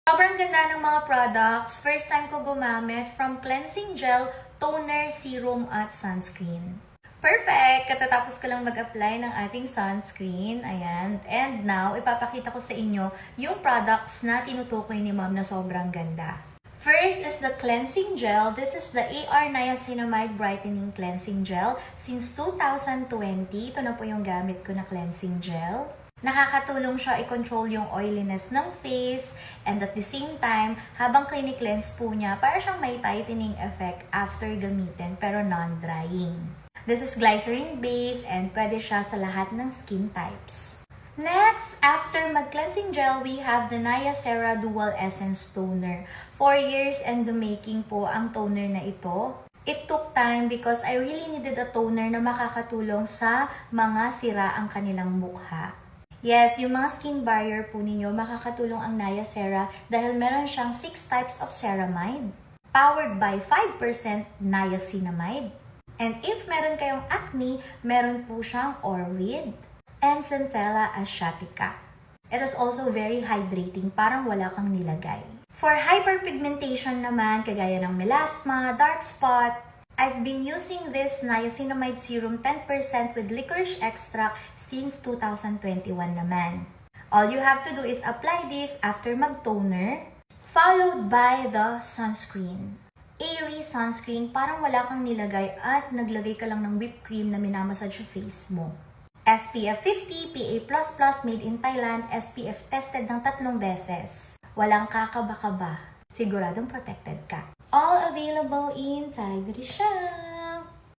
Sobrang ganda ng mga products. First time ko gumamit from cleansing gel, toner, serum, at sunscreen. Perfect! Katatapos ko lang mag-apply ng ating sunscreen. Ayan. And now, ipapakita ko sa inyo yung products na tinutukoy ni Ma'am na sobrang ganda. First is the cleansing gel. This is the AR Niacinamide Brightening Cleansing Gel. Since 2020, ito na po yung gamit ko na cleansing gel. Nakakatulong siya i-control yung oiliness ng face and at the same time, habang clinic-cleanse po niya, para siyang may tightening effect after gamitin pero non-drying. This is glycerin base and pwede siya sa lahat ng skin types. Next, after mag-cleansing gel, we have the Niacera Dual Essence Toner. 4 years and the making po ang toner na ito. It took time because I really needed a toner na makakatulong sa mga sira ang kanilang mukha. Yes, yung mga skin barrier po ninyo, makakatulong ang Niacera dahil meron siyang 6 types of ceramide, powered by 5% niacinamide. And if meron kayong acne, meron po siyang Orrid and Centella asiatica. It is also very hydrating, parang wala kang nilagay. For hyperpigmentation naman, kagaya ng melasma, dark spot, I've been using this niacinamide serum 10% with licorice extract since 2021 naman. All you have to do is apply this after mag-toner, followed by the sunscreen. Airy sunscreen, parang wala kang nilagay at naglagay ka lang ng whipped cream na minamassage sa face mo. SPF 50, PA++, made in Thailand, SPF tested ng 3 beses. Walang kakaba-kaba. Siguradong protected ka. All available in Thai Beauty Shop.